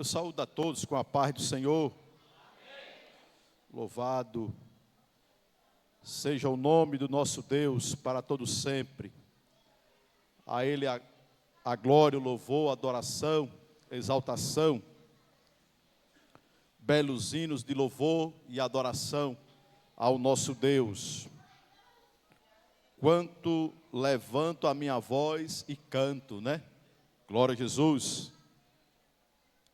Eu saúdo a todos com a paz do Senhor. Louvado seja o nome do nosso Deus para todo sempre. A Ele a glória, o louvor, a adoração, a exaltação. Belos hinos de louvor e adoração ao nosso Deus. Quanto levanto a minha voz e canto, né? Glória a Jesus.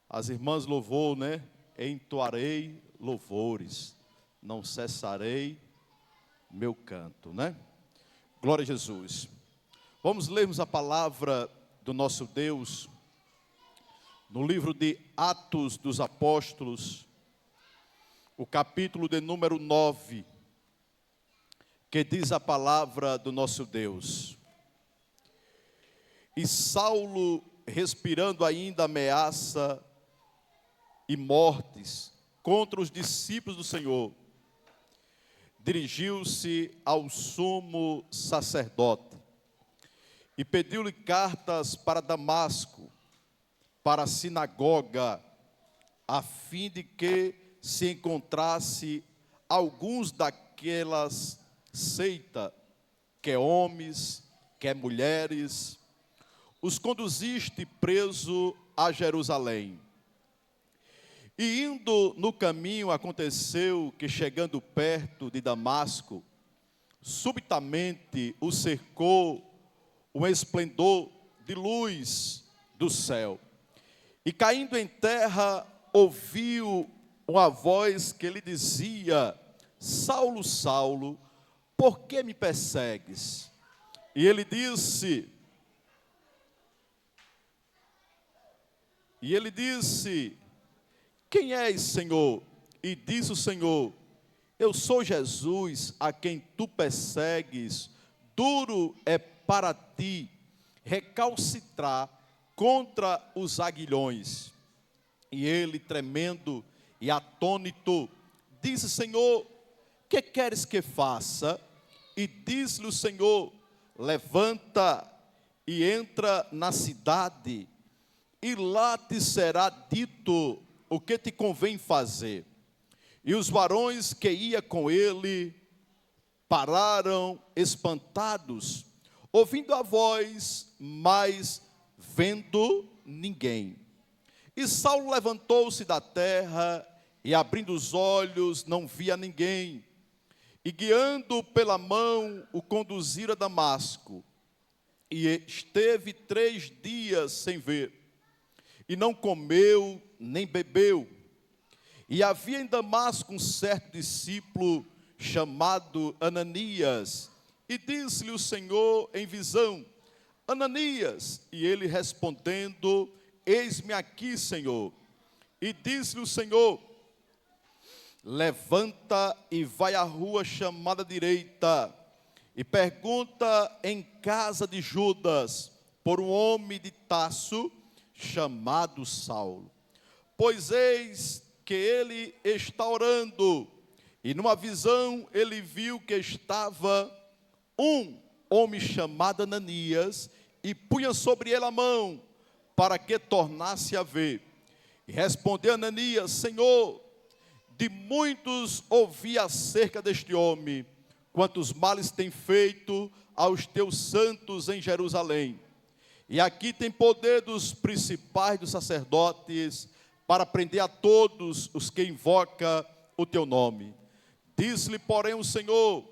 As irmãs louvor, né? Entoarei louvores, não cessarei meu canto, né? Glória a Jesus. Vamos lermos a palavra do nosso Deus no livro de Atos dos Apóstolos, o capítulo de número 9, que diz a palavra do nosso Deus. E Saulo, respirando ainda ameaça e mortes contra os discípulos do Senhor, dirigiu-se ao sumo sacerdote e pediu-lhe cartas para Damasco, para a sinagoga, a fim de que se encontrasse alguns daquelas seita, quer homens, quer mulheres, os conduziste preso a Jerusalém. E indo no caminho, aconteceu que, chegando perto de Damasco, subitamente o cercou um esplendor de luz do céu. E caindo em terra, ouviu uma voz que lhe dizia: Saulo, Saulo, por que me persegues? E ele disse, quem és, Senhor? E disse o Senhor: eu sou Jesus, a quem tu persegues. Duro é para ti recalcitrar contra os aguilhões. E ele, tremendo e atônito, disse: Senhor, que queres que faça? E disse-lhe o Senhor: levanta e entra na cidade, e lá te será dito o que te convém fazer. E os varões que ia com ele pararam espantados, ouvindo a voz, mas vendo ninguém. E Saulo levantou-se da terra, e abrindo os olhos, não via ninguém. E guiando pela mão, o conduzira a Damasco. E esteve 3 dias sem ver, e não comeu, nem bebeu. E havia em Damasco um certo discípulo, chamado Ananias. E disse-lhe o Senhor em visão: Ananias. E ele respondendo: eis-me aqui, Senhor. E disse-lhe o Senhor: levanta e vai à rua chamada direita, e pergunta em casa de Judas, por um homem de Tarso, chamado Saulo. Pois eis que ele está orando, e numa visão ele viu que estava um homem chamado Ananias, e punha sobre ele a mão, para que tornasse a ver. E respondeu Ananias: Senhor, de muitos ouvi acerca deste homem, quantos males tem feito aos teus santos em Jerusalém. E aqui tem poder dos principais dos sacerdotes, para prender a todos os que invocam o teu nome. Disse-lhe, porém, o Senhor: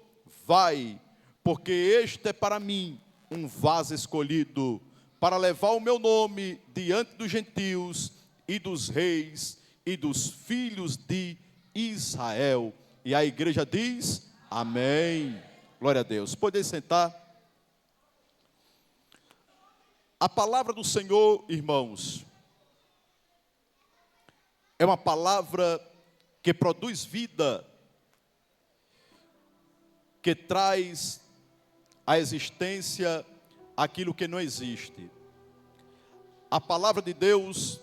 vai, porque este é para mim um vaso escolhido, para levar o meu nome diante dos gentios e dos reis e dos filhos de Israel. E a igreja diz: amém. Glória a Deus. Podem sentar. A palavra do Senhor, irmãos, é uma palavra que produz vida, que traz à existência aquilo que não existe. A palavra de Deus,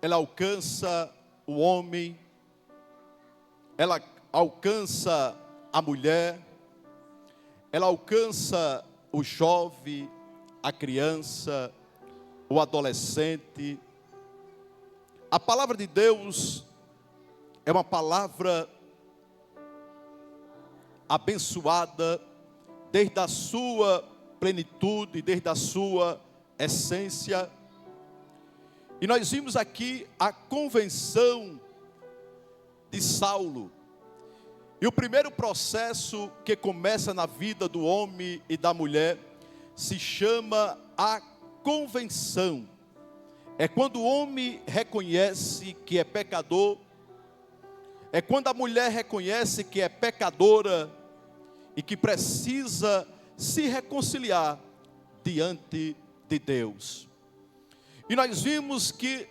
ela alcança o homem, ela alcança a mulher, ela alcança o jovem, a criança, o adolescente, A palavra de Deus é uma palavra abençoada desde a sua plenitude, desde a sua essência. E nós vimos aqui a convenção de Saulo. E o primeiro processo que começa na vida do homem e da mulher se chama a convenção. É quando o homem reconhece que é pecador, é quando a mulher reconhece que é pecadora e que precisa se reconciliar diante de Deus. E nós vimos que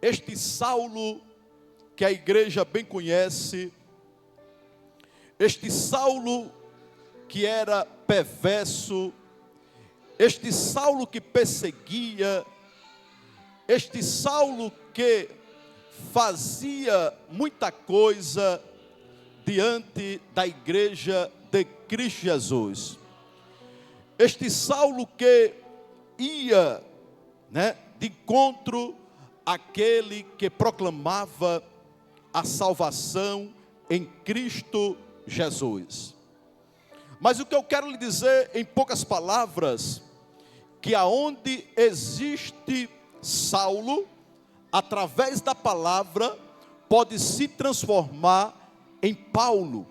este Saulo, que a igreja bem conhece, este Saulo que era perverso, este Saulo que perseguia, este Saulo que fazia muita coisa diante da igreja de Cristo Jesus. Este Saulo que ia, de encontro àquele que proclamava a salvação em Cristo Jesus. Mas o que eu quero lhe dizer em poucas palavras, que aonde existe Saulo, através da palavra, pode se transformar em Paulo.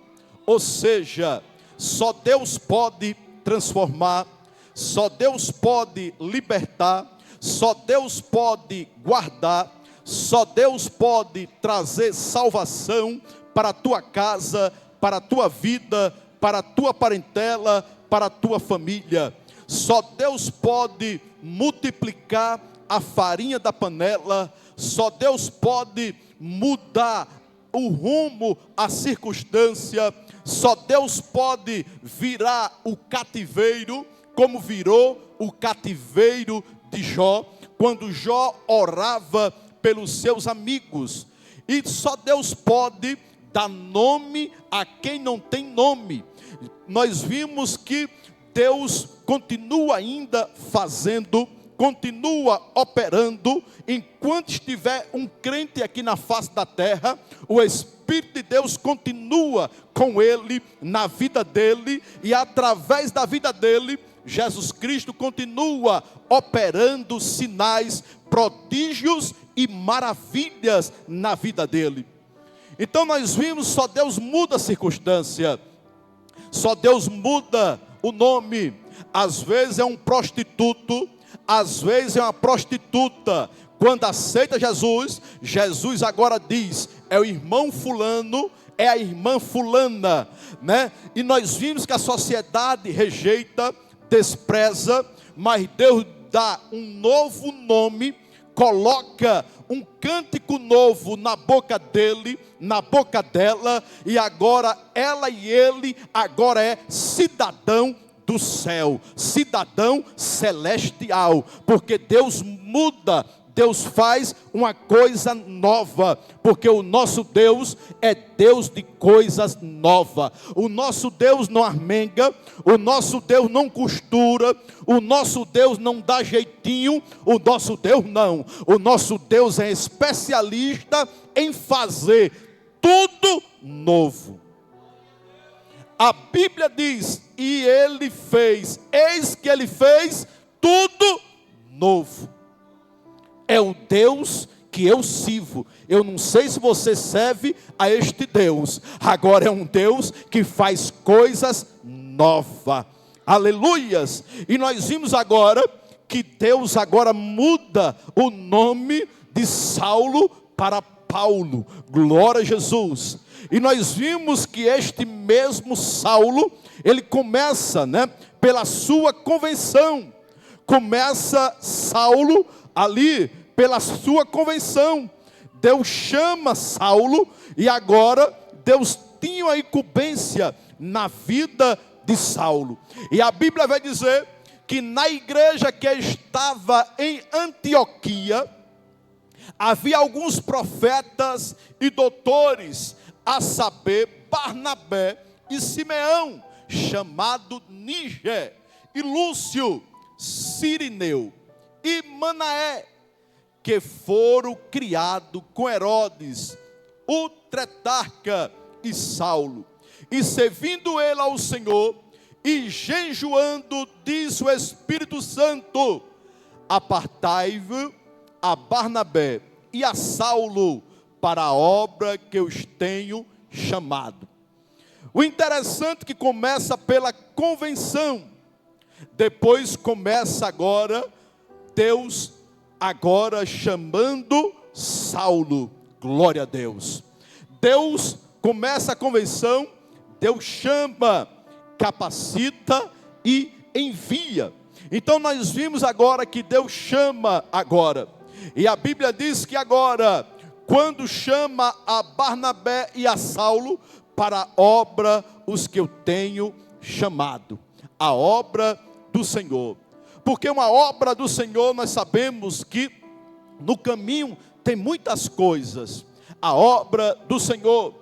Ou seja, só Deus pode transformar, só Deus pode libertar, só Deus pode guardar, só Deus pode trazer salvação para a tua casa, para a tua vida, para a tua parentela, para a tua família. Só Deus pode multiplicar a farinha da panela, só Deus pode mudar o rumo, a circunstância, só Deus pode virar o cativeiro, como virou o cativeiro de Jó, quando Jó orava pelos seus amigos. E só Deus pode dar nome a quem não tem nome. Nós vimos que Deus continua ainda fazendo, continua operando. Enquanto estiver um crente aqui na face da terra, o Espírito de Deus continua com ele, na vida dele, e através da vida dele, Jesus Cristo continua operando sinais, prodígios e maravilhas na vida dele. Então nós vimos, só Deus muda a circunstância, só Deus muda o nome. Às vezes é um prostituto, às vezes é uma prostituta. Quando aceita Jesus, Jesus agora diz, é o irmão fulano, é a irmã fulana, E nós vimos que a sociedade rejeita, despreza, mas Deus dá um novo nome, coloca um cântico novo na boca dele, na boca dela, e agora ela e ele agora é cidadão do céu, cidadão celestial, porque Deus muda, Deus faz uma coisa nova, porque o nosso Deus é Deus de coisas novas. O nosso Deus não armenga, o nosso Deus não costura, o nosso Deus não dá jeitinho, o nosso Deus não. O nosso Deus é especialista em fazer tudo novo. A Bíblia diz, e ele fez, eis que ele fez tudo novo. É o Deus que eu sirvo. Eu não sei se você serve a este Deus. Agora é um Deus que faz coisas novas. Aleluias. E nós vimos agora que Deus agora muda o nome de Saulo para Paulo. Glória a Jesus. E nós vimos que este mesmo Saulo, ele começa, pela sua convenção. Começa Saulo ali pela sua convenção. Deus chama Saulo e agora Deus tinha a incumbência na vida de Saulo. E a Bíblia vai dizer que na igreja que estava em Antioquia, havia alguns profetas e doutores, a saber, Barnabé e Simeão, chamado Níger, e Lúcio, Cirineu, e Manaé, que foram criados com Herodes, o tetrarca e Saulo. E servindo ele ao Senhor, e jejuando, diz o Espírito Santo: apartai-vos a Barnabé e a Saulo para a obra que eu os tenho chamado. O interessante é que começa pela convenção, depois começa agora, Deus agora chamando Saulo. Glória a Deus. Deus começa a convenção, Deus chama, capacita e envia. Então nós vimos agora que Deus chama agora. E a Bíblia diz que agora, quando chama a Barnabé e a Saulo para a obra os que eu tenho chamado, a obra do Senhor. Porque uma obra do Senhor, nós sabemos que no caminho tem muitas coisas. A obra do Senhor,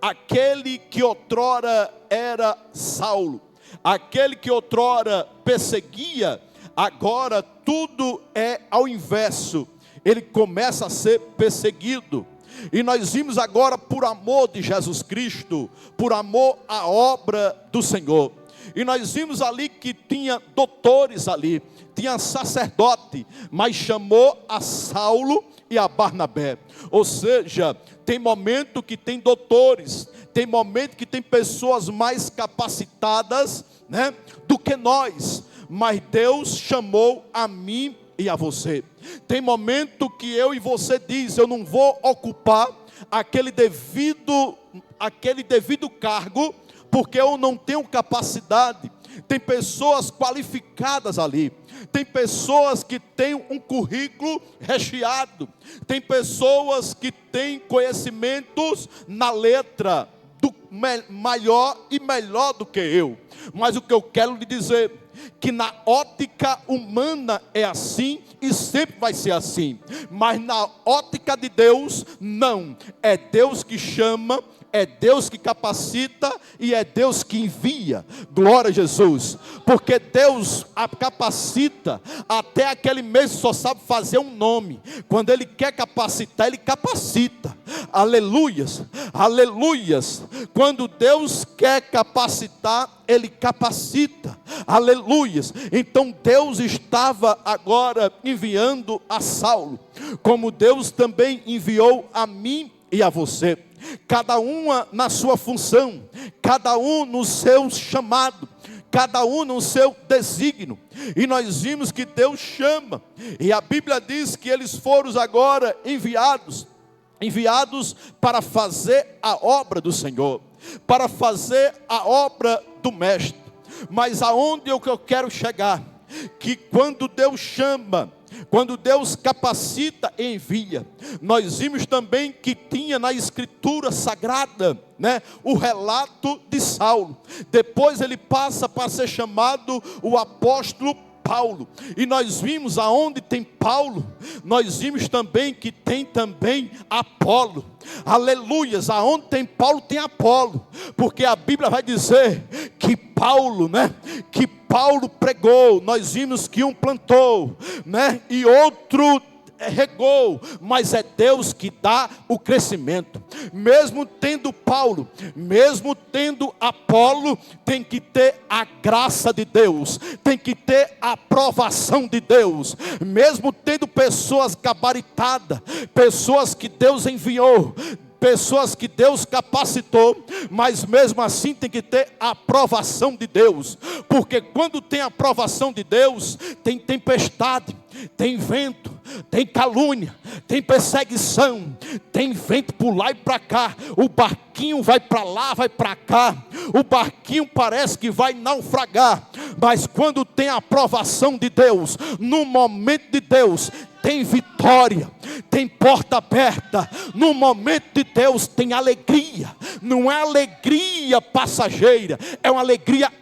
aquele que outrora era Saulo, aquele que outrora perseguia, agora tudo é ao inverso. Ele começa a ser perseguido. E nós vimos agora, por amor de Jesus Cristo, por amor à obra do Senhor. E nós vimos ali que tinha doutores ali, tinha sacerdote, mas chamou a Saulo e a Barnabé. Ou seja, tem momento que tem doutores, tem momento que tem pessoas mais capacitadas, né, do que nós. Mas Deus chamou a mim e a você. Tem momento que eu e você diz: eu não vou ocupar aquele devido cargo, porque eu não tenho capacidade. Tem pessoas qualificadas ali, tem pessoas que têm um currículo recheado, tem pessoas que têm conhecimentos na letra do maior e melhor do que eu. Mas o que eu quero lhe dizer, que na ótica humana é assim e sempre vai ser assim, mas na ótica de Deus não. É Deus que chama, é Deus que capacita e é Deus que envia. Glória a Jesus. Porque Deus capacita, até aquele mesmo só sabe fazer um nome. Quando Ele quer capacitar, Ele capacita. Aleluias, aleluias. Quando Deus quer capacitar, Ele capacita. Aleluias. Então Deus estava agora enviando a Saulo, como Deus também enviou a mim e a você. Cada uma na sua função, cada um no seu chamado, cada um no seu desígnio. E nós vimos que Deus chama, e a Bíblia diz que eles foram agora enviados para fazer a obra do Senhor, para fazer a obra do Mestre. Mas aonde eu quero chegar? Que quando Deus chama, quando Deus capacita e envia, nós vimos também que tinha na Escritura Sagrada, né, o relato de Saulo. Depois ele passa para ser chamado o apóstolo Paulo. E nós vimos aonde tem Paulo, nós vimos também que tem também Apolo. Aleluias, aonde tem Paulo tem Apolo, porque a Bíblia vai dizer que Paulo, né, que Paulo pregou. Nós vimos que um plantou, né, e outro regou, mas é Deus que dá o crescimento. Mesmo tendo Paulo, mesmo tendo Apolo, tem que ter a graça de Deus, tem que ter a aprovação de Deus. Mesmo tendo pessoas gabaritadas, pessoas que Deus enviou, pessoas que Deus capacitou, mas mesmo assim tem que ter a aprovação de Deus, porque quando tem a aprovação de Deus, tem tempestade, tem vento, tem calúnia, tem perseguição, tem vento por lá e para cá, o barquinho vai para lá, vai para cá, o barquinho parece que vai naufragar, mas quando tem a aprovação de Deus, no momento de Deus, tem vitória, tem porta aberta. No momento de Deus tem alegria, não é alegria passageira, é uma alegria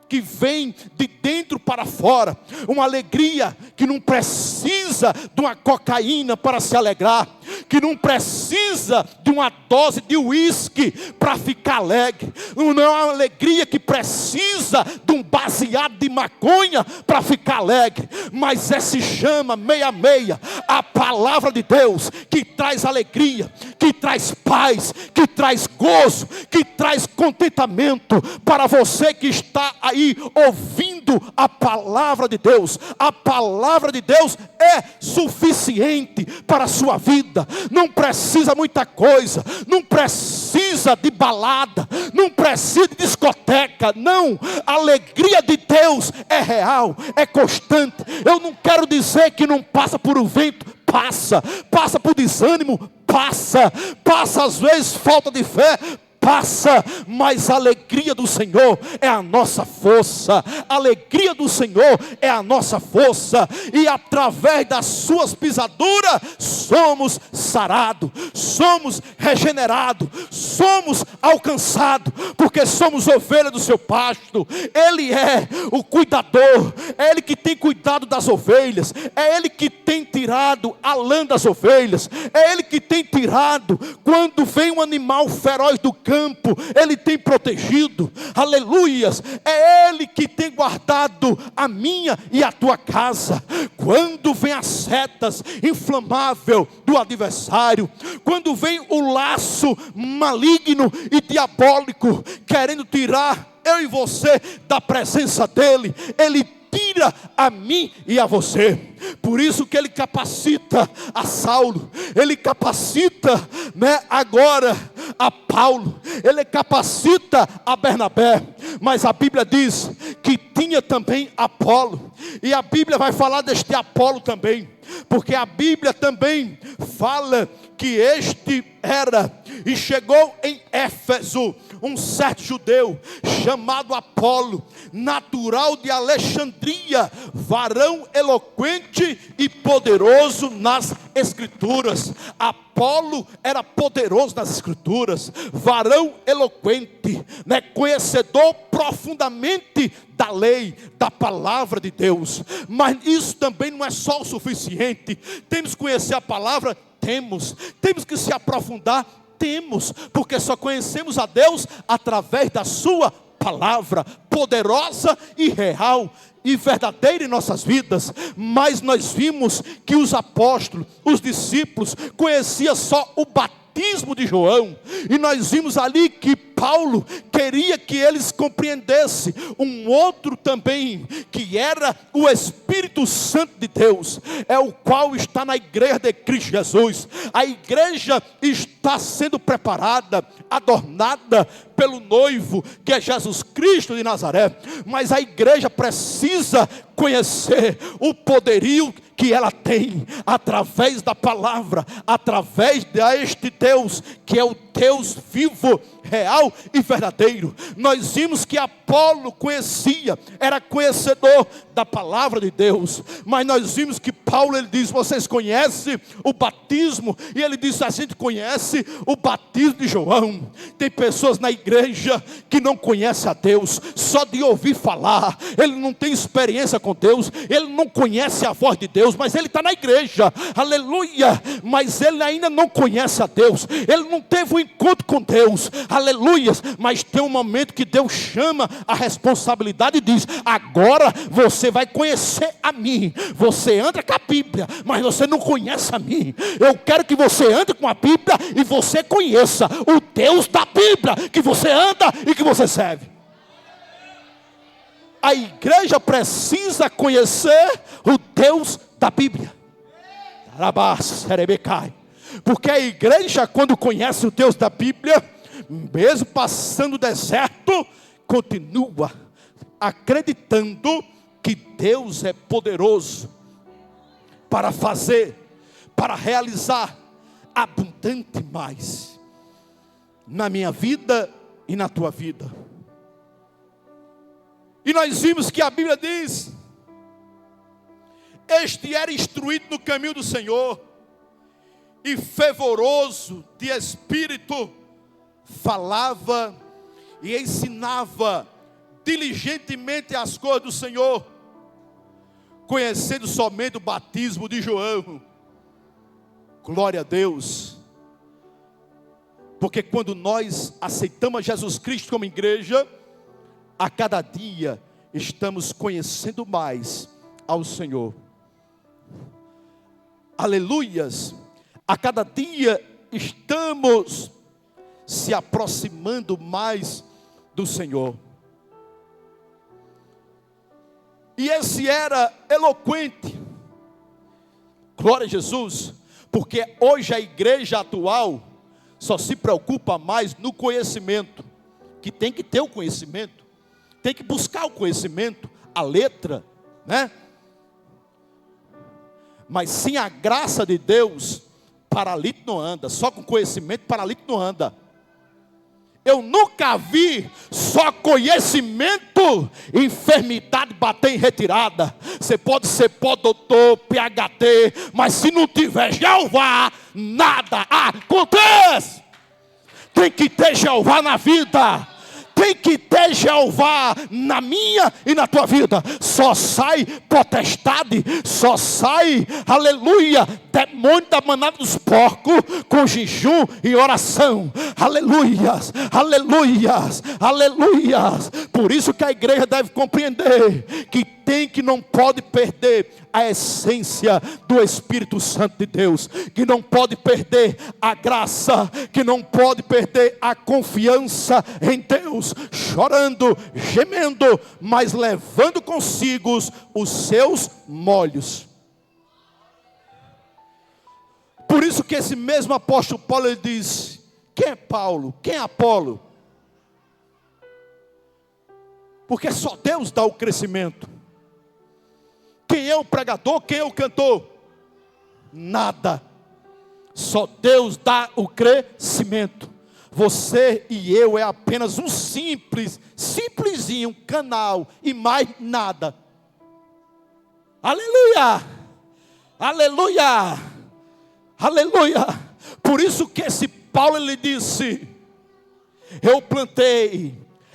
que vem de dentro para fora, uma alegria que não precisa de uma cocaína para se alegrar, que não precisa de uma dose de uísque para ficar alegre. Não é uma alegria que precisa de um baseado de maconha para ficar alegre. Mas se chama meia-meia, a palavra de Deus, que traz alegria, que traz paz, que traz gozo, que traz contentamento para você que está aí ouvindo a palavra de Deus. A palavra de Deus é suficiente para a sua vida. Não precisa muita coisa, não precisa de balada, não precisa de discoteca, não. A alegria de Deus é real, é constante. Eu não quero dizer que não passa por um vento, passa por desânimo, passa às vezes falta de fé, passa, mas a alegria do Senhor é a nossa força. A alegria do Senhor é a nossa força, e através das suas pisaduras somos sarados, somos regenerados, somos alcançados, porque somos ovelha do seu pasto. Ele é o cuidador, é Ele que tem cuidado das ovelhas, é Ele que tem tirado a lã das ovelhas, é Ele que tem tirado quando vem um animal feroz do campo, Ele tem protegido, aleluias. É Ele que tem guardado a minha e a tua casa. Quando vem as setas inflamável do adversário, quando vem o laço maligno e diabólico querendo tirar eu e você da presença dEle, Ele tira a mim e a você. Por isso que Ele capacita a Saulo, Ele capacita, agora a Paulo, Ele capacita a Bernabé. Mas a Bíblia diz que tinha também Apolo, e a Bíblia vai falar deste Apolo também, porque a Bíblia também fala que este era, e chegou em Éfeso um certo judeu chamado Apolo, natural de Alexandria, varão eloquente e poderoso nas Escrituras. Apolo era poderoso nas Escrituras, varão eloquente, conhecedor profundamente da lei, da palavra de Deus. Mas isso também não é só o suficiente. Temos que conhecer a palavra, temos que se aprofundar, porque só conhecemos a Deus através da sua palavra, poderosa e real e verdadeira em nossas vidas. Mas nós vimos que os apóstolos, os discípulos, conheciam só o batismo de João, e nós vimos ali que Paulo queria que eles compreendessem um outro também, que era o Espírito Santo de Deus, é o qual está na igreja de Cristo Jesus. A igreja está sendo preparada, adornada pelo noivo, que é Jesus Cristo de Nazaré, mas a igreja precisa conhecer o poderio que ela tem, através da palavra, através deste Deus, que é o Deus vivo, real e verdadeiro. Nós vimos que Apolo conhecia, era conhecedor da palavra de Deus, mas nós vimos que Paulo, ele diz: vocês conhecem o batismo? E ele diz: a gente conhece o batismo de João. Tem pessoas na igreja que não conhecem a Deus, só de ouvir falar. Ele não tem experiência com Deus, ele não conhece a voz de Deus, mas ele está na igreja, aleluia, mas ele ainda não conhece a Deus, ele não teve um encontro com Deus, aleluia. Mas tem um momento que Deus chama a responsabilidade e diz: agora você vai conhecer a mim. Você anda com a Bíblia, mas você não conhece a mim. Eu quero que você ande com a Bíblia e você conheça o Deus da Bíblia, que você anda e que você serve. A igreja precisa conhecer o Deus da Bíblia. Porque a igreja, quando conhece o Deus da Bíblia, mesmo passando o deserto, continua acreditando que Deus é poderoso para fazer, para realizar abundante mais na minha vida e na tua vida. E nós vimos que a Bíblia diz: este era instruído no caminho do Senhor, e fervoroso de espírito, falava e ensinava diligentemente as coisas do Senhor, conhecendo somente o batismo de João. Glória a Deus. Porque quando nós aceitamos Jesus Cristo como igreja, a cada dia estamos conhecendo mais ao Senhor. Aleluias. A cada dia estamos se aproximando mais do Senhor. E esse era eloquente. Glória a Jesus. Porque hoje a igreja atual só se preocupa mais no conhecimento. Que tem que ter o conhecimento. Tem que buscar o conhecimento, a letra, né? Mas sem a graça de Deus, paralítico não anda. Só com conhecimento, paralítico não anda. Eu nunca vi só conhecimento, enfermidade bater em retirada. Você pode ser doutor, PhD, mas se não tiver Jeová, nada acontece. Tem que ter Jeová na vida. Tem que ter Jeová na minha e na tua vida. Só sai potestade, só sai, aleluia, demônio da manada dos porcos, com jejum e oração. Aleluias, aleluias, aleluias. Por isso que a igreja deve compreender que não pode perder a essência do Espírito Santo de Deus, que não pode perder a graça, que não pode perder a confiança em Deus, chorando, gemendo, mas levando consigo os seus molhos. Por isso que esse mesmo apóstolo Paulo, ele diz: quem é Paulo? Quem é Apolo? Porque só Deus dá o crescimento. Quem é o pregador? Quem é o cantor? Nada. Só Deus dá o crescimento. Você e eu é apenas um simplesinho canal e mais nada. Aleluia! Aleluia! Aleluia! Por isso que esse Paulo, ele disse: eu plantei,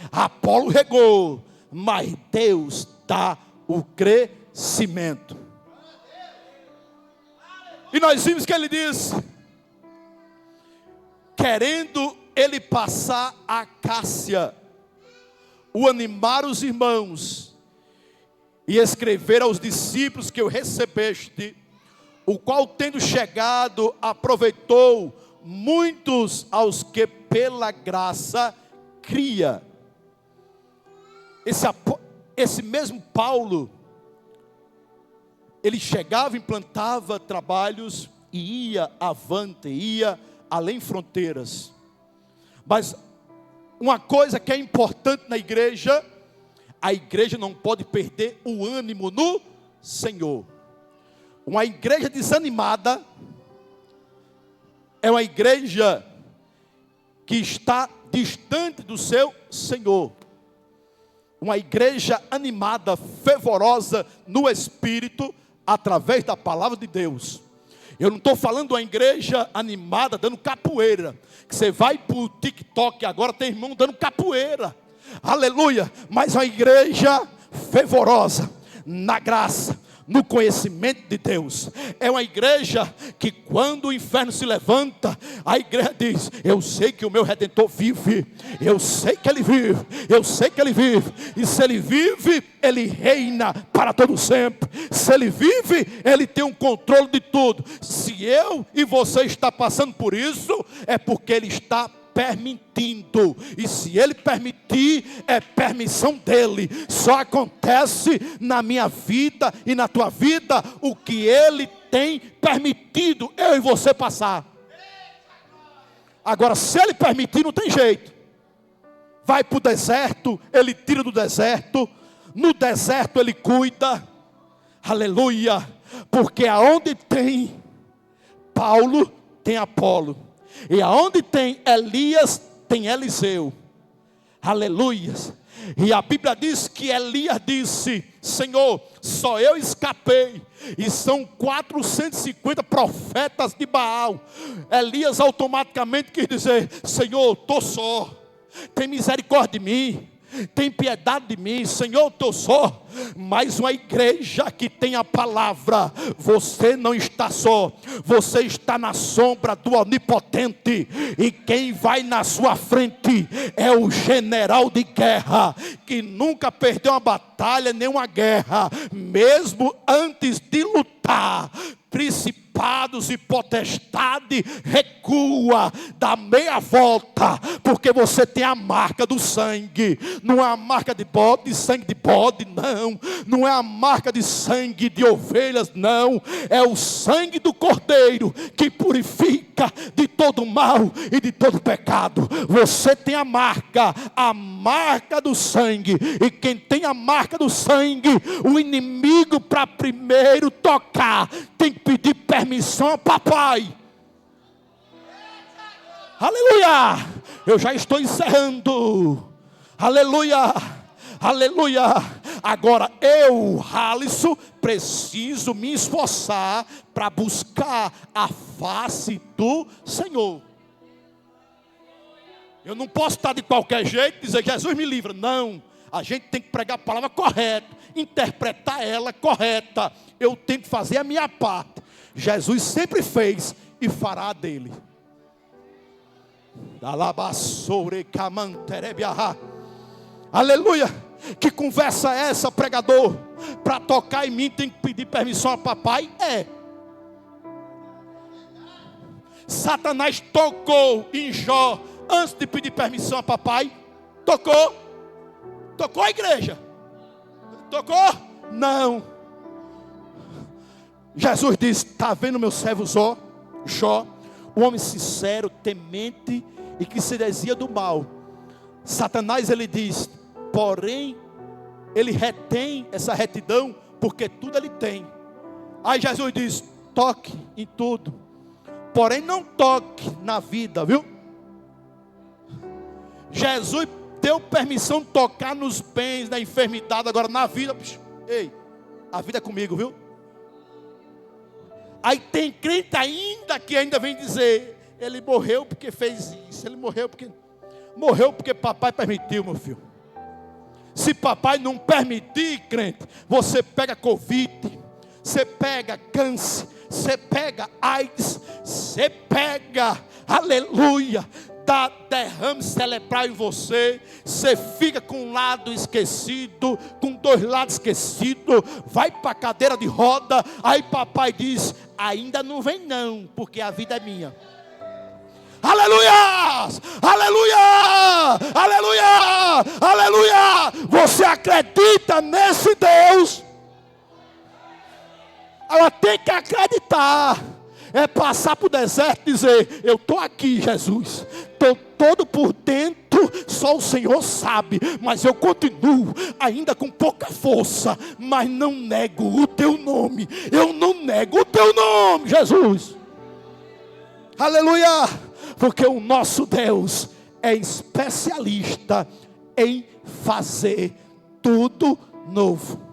Apolo regou, mas Deus dá o crescimento. E nós vimos que ele disse, querendo ele passar a Cássia, o animar os irmãos, e escrever aos discípulos que o recebeste, o qual tendo chegado aproveitou muitos aos que pela graça cria. Esse mesmo Paulo, ele chegava, implantava trabalhos e ia avante, ia além fronteiras. Mas uma coisa que é importante na igreja, a igreja não pode perder o ânimo no Senhor. Uma igreja desanimada é uma igreja que está distante do seu Senhor. Uma igreja animada, fervorosa no Espírito, através da palavra de Deus. Eu não estou falando de uma igreja animada dando capoeira, que você vai para o TikTok agora, tem irmão dando capoeira, aleluia. Mas uma igreja fervorosa na graça, no conhecimento de Deus. É uma igreja que quando o inferno se levanta, a igreja diz: eu sei que o meu Redentor vive, eu sei que Ele vive, eu sei que Ele vive, e se Ele vive, Ele reina para todo sempre. Se Ele vive, Ele tem um controle de tudo. Se eu e você está passando por isso, é porque Ele está permitindo, e se Ele permitir, é permissão dEle. Só acontece na minha vida e na tua vida o que Ele tem permitido eu e você passar. Agora, se Ele permitir, não tem jeito. Vai para o deserto, Ele tira do deserto. No deserto Ele cuida, aleluia. Porque aonde tem Paulo, tem Apolo. E aonde tem Elias, tem Eliseu. Aleluias. E a Bíblia diz que Elias disse: Senhor, só eu escapei, e são 450 profetas de Baal. Elias automaticamente quis dizer: Senhor, estou só, tem misericórdia de mim. Tem piedade de mim, Senhor, eu sou mais uma igreja que tem a palavra. Você não está só, você está na sombra do Onipotente, e quem vai na sua frente é o general de guerra, que nunca perdeu uma batalha nem uma guerra, mesmo antes de lutar. Principados e potestade recua, dá meia volta, porque você tem a marca do sangue. Não é a marca de bode, de sangue de bode, não. Não é a marca de sangue de ovelhas, não. É o sangue do Cordeiro que purifica de todo mal e de todo pecado. Você tem a marca do sangue. E quem tem a marca do sangue, o inimigo, para primeiro tocar, tem que pedir permissão ao papai. Aleluia! Eu já estou encerrando. Aleluia! Aleluia! Agora eu, Halisson, preciso me esforçar para buscar a face do Senhor. Eu não posso estar de qualquer jeito e dizer: Jesus me livra. Não. A gente tem que pregar a palavra correta, interpretar ela correta. Eu tenho que fazer a minha parte. Jesus sempre fez e fará dele. Aleluia. Que conversa é essa, pregador? Para tocar em mim tem que pedir permissão ao papai? É. Satanás tocou em Jó antes de pedir permissão ao papai? Tocou? Tocou a igreja? Tocou? Não. Jesus disse: está vendo meu servo Jó, o homem sincero, temente e que se desvia do mal. Satanás, ele diz, porém ele retém essa retidão, porque tudo ele tem. Aí Jesus diz: toque em tudo, porém não toque na vida, viu? Jesus deu permissão de tocar nos bens, na enfermidade, agora na vida, ei, a vida é comigo, viu? Aí tem crente ainda que ainda vem dizer: ele morreu porque fez isso, ele morreu porque papai permitiu, meu filho. Se papai não permitir, crente, você pega Covid, você pega câncer, você pega AIDS, você pega, aleluia, dá derrame cerebral em você, você fica com um lado esquecido, com dois lados esquecidos, vai para a cadeira de roda. Aí papai diz: ainda não vem não, porque a vida é minha. Aleluia! Aleluia! Aleluia! Aleluia! Você acredita nesse Deus? Ela tem que acreditar. É passar para o deserto e dizer: eu estou aqui, Jesus, estou todo por dentro, só o Senhor sabe, mas eu continuo ainda com pouca força, mas não nego o teu nome. Eu não nego o teu nome, Jesus. Aleluia! Porque o nosso Deus é especialista em fazer tudo novo.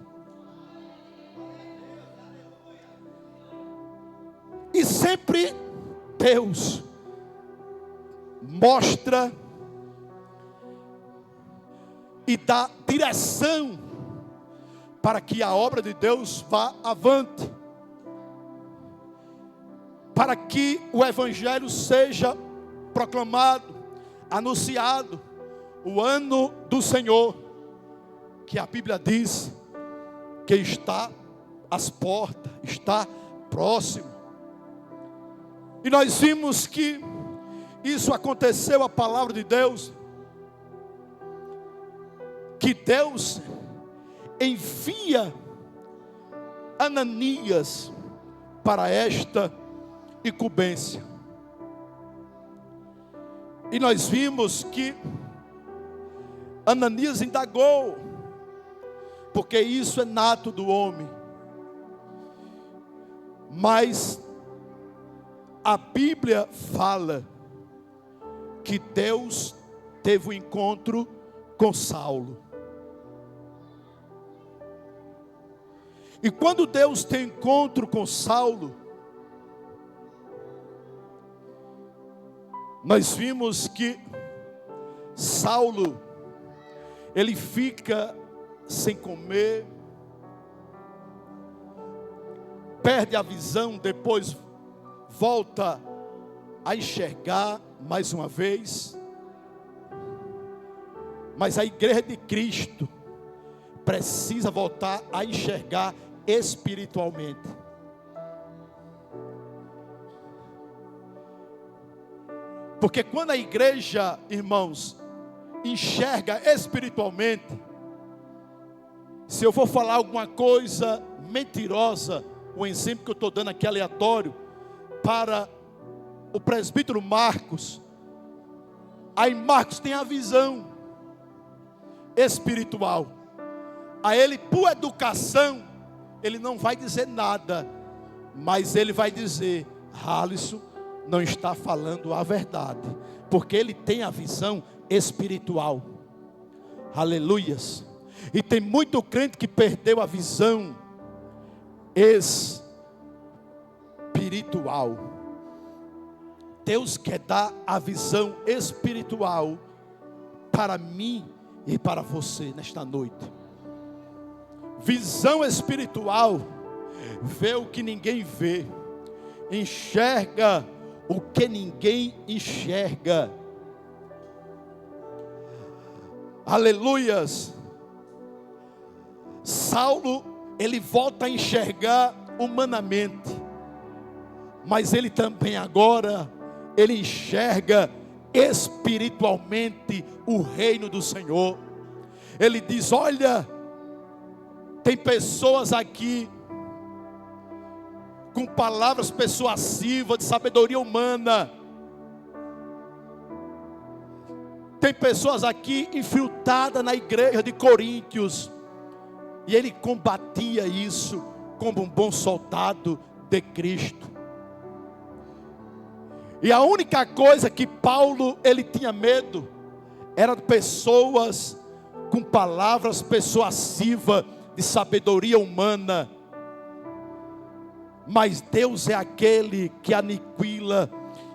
E sempre Deus mostra e dá direção para que a obra de Deus vá avante, para que o evangelho seja proclamado, anunciado. O ano do Senhor, que a Bíblia diz que está às portas, está próximo. E nós vimos que isso aconteceu, a palavra de Deus, que Deus envia Ananias para esta incumbência. E nós vimos que Ananias indagou, porque isso é nato do homem. Mas a Bíblia fala que Deus teve um encontro com Saulo. E quando Deus tem encontro com Saulo, nós vimos que Saulo, ele fica sem comer, perde a visão, depois volta a enxergar mais uma vez. Mas a igreja de Cristo precisa voltar a enxergar espiritualmente. Porque quando a igreja, irmãos, enxerga espiritualmente, se eu for falar alguma coisa mentirosa, o exemplo que eu estou dando aqui aleatório, para o presbítero Marcos, aí Marcos tem a visão espiritual. A ele, por educação, ele não vai dizer nada, mas ele vai dizer: Alisson não está falando a verdade, porque ele tem a visão espiritual. Aleluias. E tem muito crente que perdeu a visão espiritual. Deus quer dar a visão espiritual para mim e para você nesta noite. Visão espiritual vê o que ninguém vê, enxerga o que ninguém enxerga. Aleluias. Saulo, ele volta a enxergar humanamente, mas ele também agora, ele enxerga espiritualmente o reino do Senhor. Ele diz: olha, tem pessoas aqui com palavras persuasivas de sabedoria humana. Tem pessoas aqui infiltradas na igreja de Coríntios. E ele combatia isso como um bom soldado de Cristo. E a única coisa que Paulo, ele tinha medo, era de pessoas com palavras persuasivas de sabedoria humana. Mas Deus é aquele que aniquila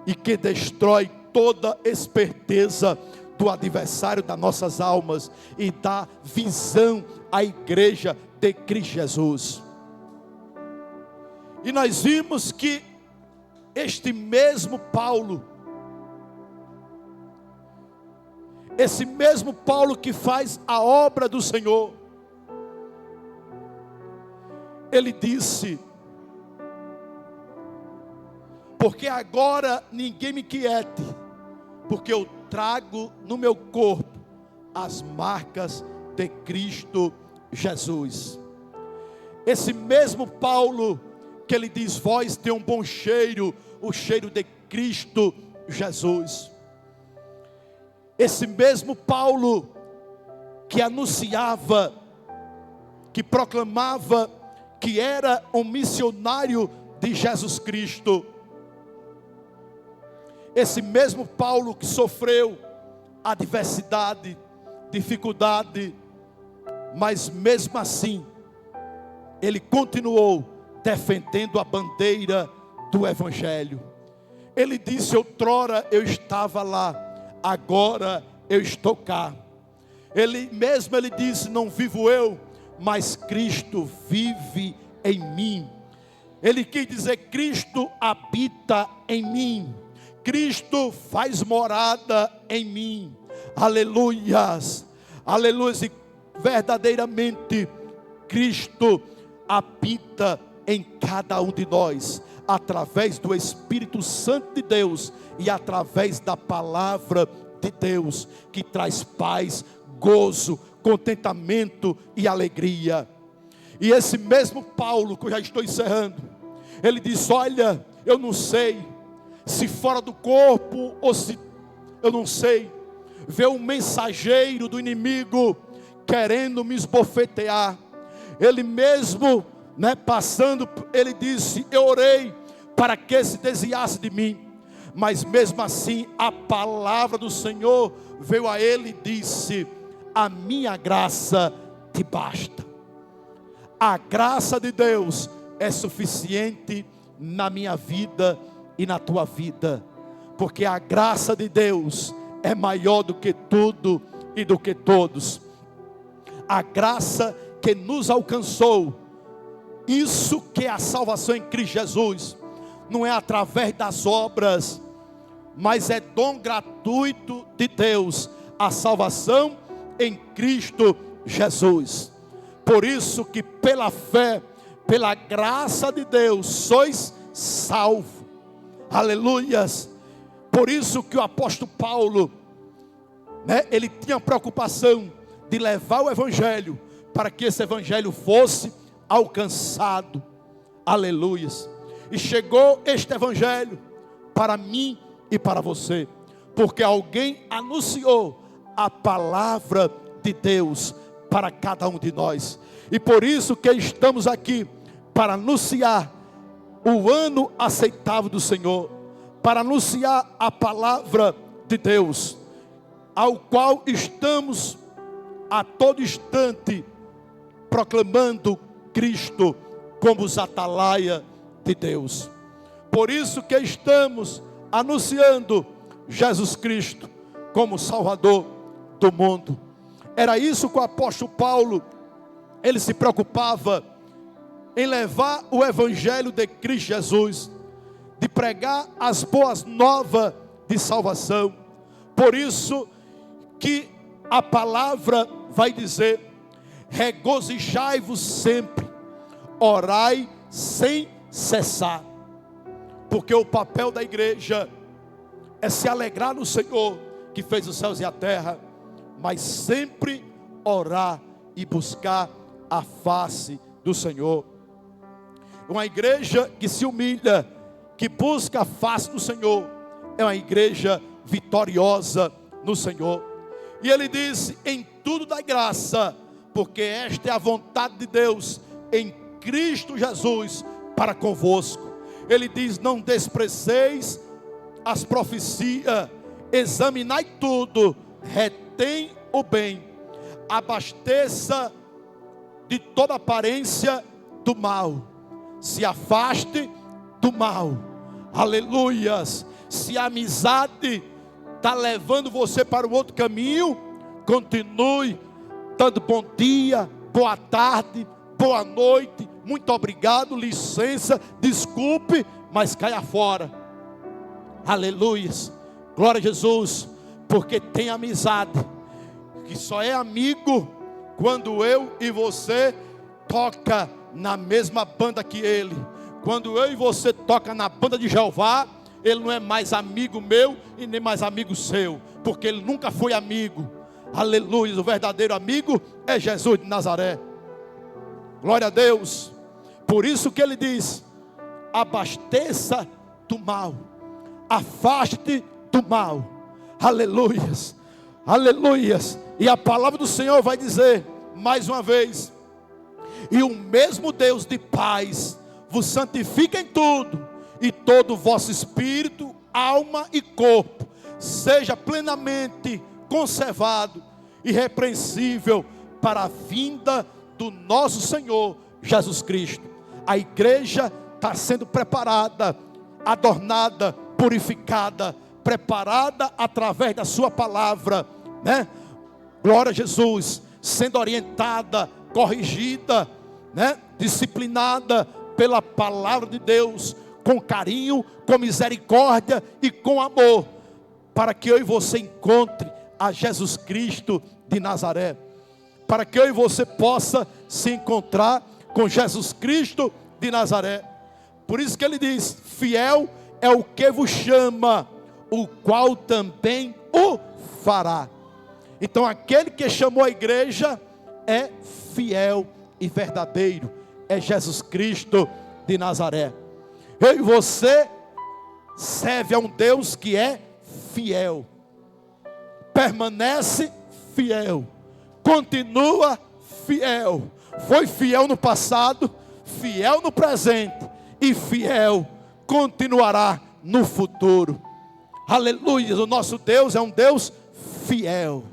e que destrói toda esperteza do adversário das nossas almas e dá visão à igreja de Cristo Jesus. E nós vimos que este mesmo Paulo, esse mesmo Paulo que faz a obra do Senhor, ele disse: porque agora ninguém me quiete, porque eu trago no meu corpo as marcas de Cristo Jesus. Esse mesmo Paulo que ele diz: vós tem um bom cheiro, o cheiro de Cristo Jesus. Esse mesmo Paulo que anunciava, que proclamava que era um missionário de Jesus Cristo. Esse mesmo Paulo que sofreu adversidade, dificuldade, mas mesmo assim, ele continuou defendendo a bandeira do Evangelho. Ele disse: outrora eu estava lá, agora eu estou cá. Ele disse: não vivo eu, mas Cristo vive em mim. Ele quis dizer: Cristo habita em mim. Cristo faz morada em mim. Aleluias, aleluias. E verdadeiramente Cristo habita em cada um de nós, através do Espírito Santo de Deus e através da palavra de Deus, que traz paz, gozo, contentamento e alegria. E esse mesmo Paulo, que eu já estou encerrando, ele diz: olha, eu não sei se fora do corpo ou se, eu não sei, ver um mensageiro do inimigo querendo me esbofetear. Ele mesmo, passando, ele disse: eu orei para que se desviasse de mim, mas mesmo assim a palavra do Senhor veio a ele e disse: a minha graça te basta. A graça de Deus é suficiente na minha vida e na tua vida, porque a graça de Deus é maior do que tudo e do que todos. a graça que nos alcançou. Isso que é a salvação em Cristo Jesus. Não é através das obras, mas é dom gratuito de Deus, a salvação em Cristo Jesus. Por isso que pela fé, pela graça de Deus, sois salvos. Aleluias. Por isso que o apóstolo Paulo, ele tinha preocupação de levar o evangelho, para que esse evangelho fosse alcançado. Aleluias. E chegou este evangelho para mim e para você, porque alguém anunciou a palavra de Deus para cada um de nós. E por isso que estamos aqui, para anunciar o ano aceitável do Senhor, para anunciar a palavra de Deus, ao qual estamos a todo instante proclamando Cristo como os atalaia de Deus. Por isso que estamos anunciando Jesus Cristo como Salvador do mundo. Era isso que o apóstolo Paulo, ele se preocupava em levar o evangelho de Cristo Jesus, de pregar as boas novas de salvação. Por isso que a palavra vai dizer: regozijai-vos sempre, orai sem cessar. Porque o papel da igreja é se alegrar no Senhor, que fez os céus e a terra, mas sempre orar e buscar a face do Senhor. Uma igreja que se humilha, que busca a face do Senhor, é uma igreja vitoriosa no Senhor. E ele disse: em tudo dai graça, porque esta é a vontade de Deus em Cristo Jesus para convosco. Ele diz: não desprezeis as profecias, examinai tudo, retém o bem, abasteça de toda aparência do mal, se afaste do mal. Aleluias. Se a amizade está levando você para o outro caminho, continue dando bom dia, boa tarde, boa noite, muito obrigado, licença, desculpe, mas caia fora. Aleluias. Glória a Jesus. Porque tem amizade que só é amigo quando eu e você toca na mesma banda que ele. Quando eu e você toca na banda de Jeová, ele não é mais amigo meu e nem mais amigo seu, porque ele nunca foi amigo. Aleluia. O verdadeiro amigo é Jesus de Nazaré. Glória a Deus. Por isso que ele diz: abasteça do mal, afaste do mal. Aleluias, aleluias. E a palavra do Senhor vai dizer mais uma vez: e o mesmo Deus de paz vos santifica em tudo, e todo o vosso espírito, alma e corpo seja plenamente conservado, irrepreensível, para a vinda do nosso Senhor Jesus Cristo. A igreja está sendo preparada, adornada, purificada, preparada através da sua palavra, né? Glória a Jesus. Sendo orientada, corrigida, né? Disciplinada pela palavra de Deus, com carinho, com misericórdia e com amor, para que eu e você encontre a Jesus Cristo de Nazaré, para que eu e você possa se encontrar com Jesus Cristo de Nazaré. Por isso que ele diz: fiel é o que vos chama, o qual também o fará. Então aquele que chamou a igreja é fiel e verdadeiro, é Jesus Cristo de Nazaré. Eu e você serve a um Deus que é fiel, permanece fiel, continua fiel. Foi fiel no passado, fiel no presente e fiel continuará no futuro. Aleluia. O nosso Deus é um Deus fiel.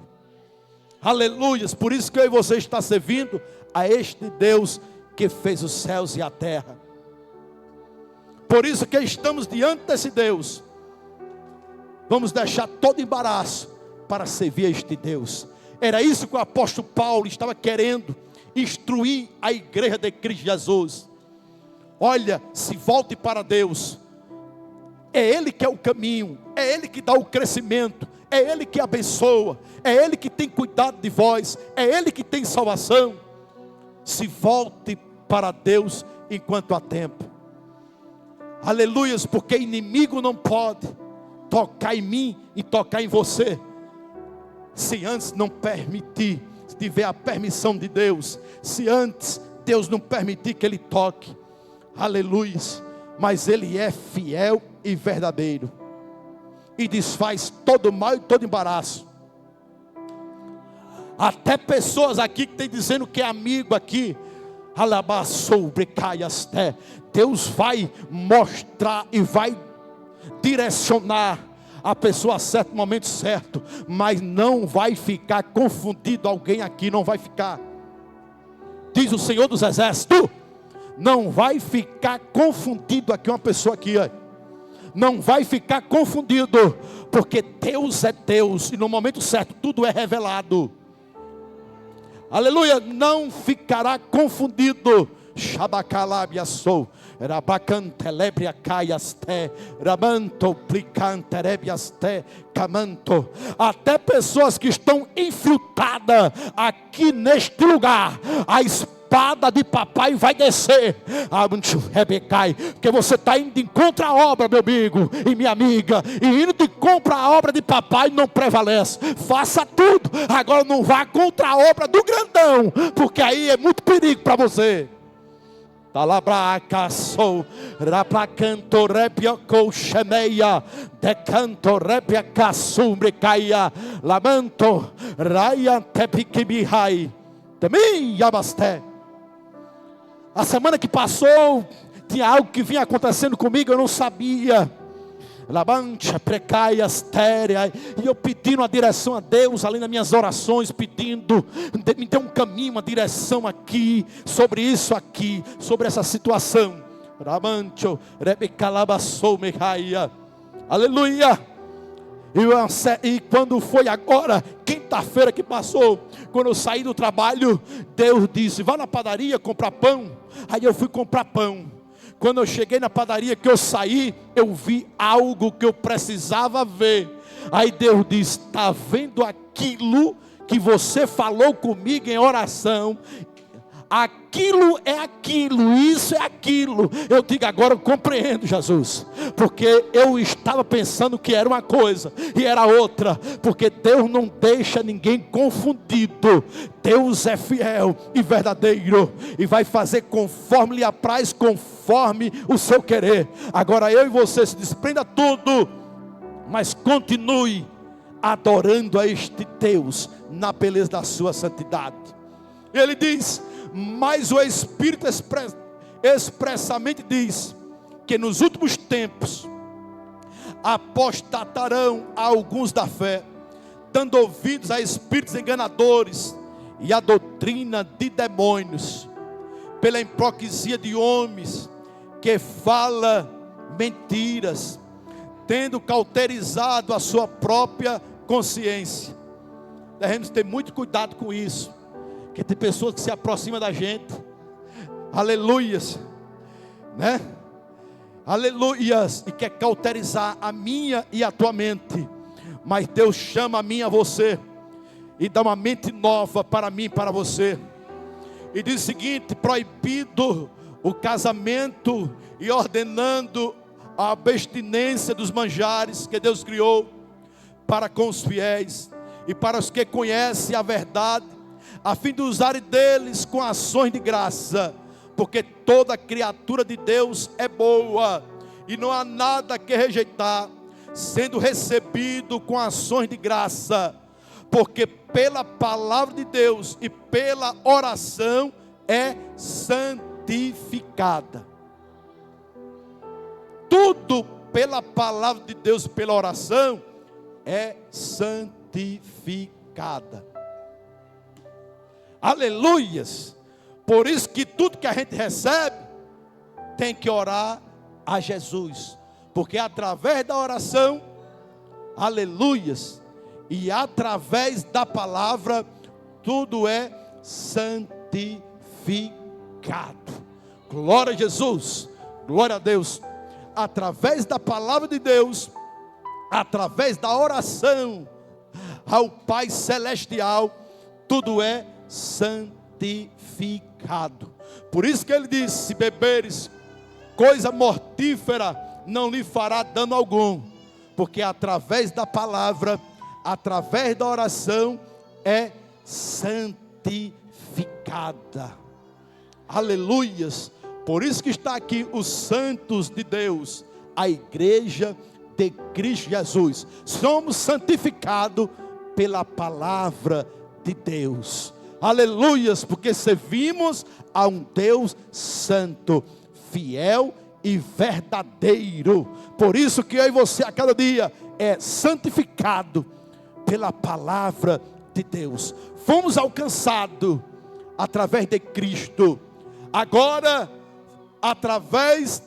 Aleluia. Por isso que eu e você está servindo a este Deus que fez os céus e a terra. Por isso que estamos diante desse Deus. Vamos deixar todo embaraço para servir a este Deus. Era isso que o apóstolo Paulo estava querendo instruir a igreja de Cristo Jesus. Olha, se volte para Deus. É Ele que é o caminho, é Ele que dá o crescimento, é Ele que abençoa, é Ele que tem cuidado de vós, é Ele que tem salvação. Se volte para Deus enquanto há tempo. Aleluias, porque inimigo não pode tocar em mim e tocar em você, se antes não permitir, se tiver a permissão de Deus, se antes Deus não permitir que Ele toque. Aleluias, mas Ele é fiel e verdadeiro, e desfaz todo mal e todo embaraço. Até pessoas aqui que tem dizendo que é amigo aqui, Deus vai mostrar e vai direcionar a pessoa a certo momento certo, mas não vai ficar confundido alguém aqui, não vai ficar. Diz o Senhor dos Exércitos, não vai ficar confundido aqui uma pessoa aqui, não vai ficar confundido, porque Deus é Deus, e no momento certo tudo é revelado. Aleluia, não ficará confundido. Shabakalabiasou, Rabacantelebria caiaste, Ramanto plicanterebiaste, Camanto. Até pessoas que estão infiltradas aqui neste lugar, a espada de papai vai descer, porque você está indo em contra a obra, meu amigo e minha amiga, e indo de contra a obra de papai não prevalece. Faça tudo, agora não vá contra a obra do grandão, porque aí é muito perigo para você. Talabraca sou, raplacanto repiocou chemeia, decanto repiaca sumbre caia, lamanto, raia tepiquibihai, também yabasté. A semana que passou, tinha algo que vinha acontecendo comigo, eu não sabia. Labancha, precaia, astéria, e eu pedindo a direção a Deus, além das minhas orações, pedindo, me dê um caminho, uma direção aqui, sobre isso aqui, sobre essa situação. Ramancho, rebecalabassou, mecaia, aleluia. E quando foi agora, quinta-feira que passou, quando eu saí do trabalho, Deus disse, vá na padaria comprar pão. Aí eu fui comprar pão. Quando eu cheguei na padaria, que eu saí, eu vi algo que eu precisava ver. Aí Deus disse, está vendo aquilo que você falou comigo em oração? Aquilo é aquilo, isso é aquilo. Eu digo, agora eu compreendo, Jesus, porque eu estava pensando que era uma coisa e era outra, porque Deus não deixa ninguém confundido. Deus é fiel e verdadeiro, e vai fazer conforme lhe apraz, conforme o seu querer. Agora eu e você, se desprenda tudo, mas continue adorando a este Deus na beleza da sua santidade. Ele diz, mas o Espírito expressamente diz que nos últimos tempos apostatarão alguns da fé, dando ouvidos a espíritos enganadores e a doutrina de demônios, pela hipocrisia de homens que fala mentiras, tendo cauterizado a sua própria consciência. Devemos ter muito cuidado com isso, porque tem pessoas que se aproximam da gente, aleluias, né? Aleluias, e quer cauterizar a minha e a tua mente, mas Deus chama a mim e a você, e dá uma mente nova para mim e para você, e diz o seguinte, proibido o casamento, e ordenando a abstinência dos manjares que Deus criou, para com os fiéis, e para os que conhecem a verdade, a fim de usarem deles com ações de graça, porque toda criatura de Deus é boa, e não há nada que rejeitar, sendo recebido com ações de graça, porque pela palavra de Deus e pela oração é santificada. Tudo pela palavra de Deus e pela oração é santificada. Aleluias. Por isso que tudo que a gente recebe tem que orar a Jesus, porque através da oração, aleluias, e através da palavra tudo é santificado. Glória a Jesus, glória a Deus. Através da palavra de Deus, através da oração ao Pai Celestial, tudo é santificado. Por isso que ele diz: se beberes coisa mortífera, não lhe fará dano algum, porque através da palavra, através da oração, é santificada. Aleluias. Por isso que está aqui os santos de Deus, a igreja de Cristo Jesus. Somos santificados pela palavra de Deus. Aleluias, porque servimos a um Deus santo, fiel e verdadeiro. Por isso que eu e você a cada dia é santificado pela palavra de Deus. Fomos alcançados através de Cristo. Agora, através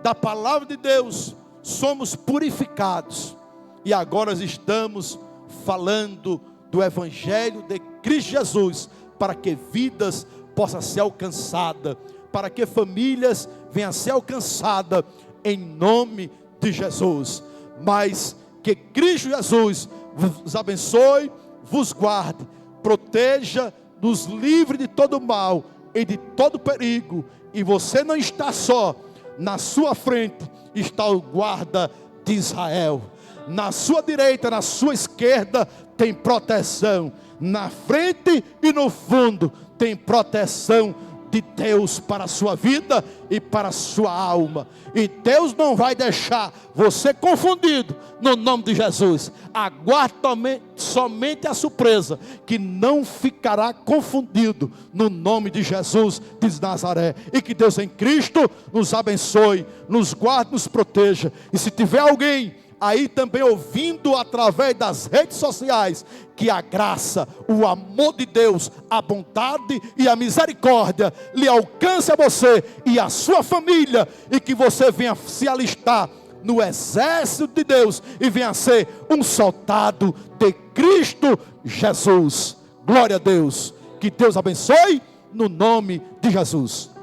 da palavra de Deus, somos purificados. E agora estamos falando do Evangelho de Cristo Jesus, para que vidas possam ser alcançadas, para que famílias venham a ser alcançadas, em nome de Jesus. Mas que Cristo Jesus vos abençoe, vos guarde, proteja, nos livre de todo mal e de todo perigo. E você não está só, na sua frente está o guarda de Israel, na sua direita, na sua esquerda tem proteção, na frente e no fundo tem proteção de Deus para a sua vida e para a sua alma. E Deus não vai deixar você confundido, no nome de Jesus. Aguarde somente a surpresa, que não ficará confundido, no nome de Jesus de Nazaré. E que Deus em Cristo nos abençoe, nos guarde, nos proteja. E se tiver alguém aí também ouvindo através das redes sociais, que a graça, o amor de Deus, a bondade e a misericórdia lhe alcance a você e a sua família, e que você venha se alistar no exército de Deus e venha ser um soldado de Cristo Jesus. Glória a Deus. Que Deus abençoe no nome de Jesus.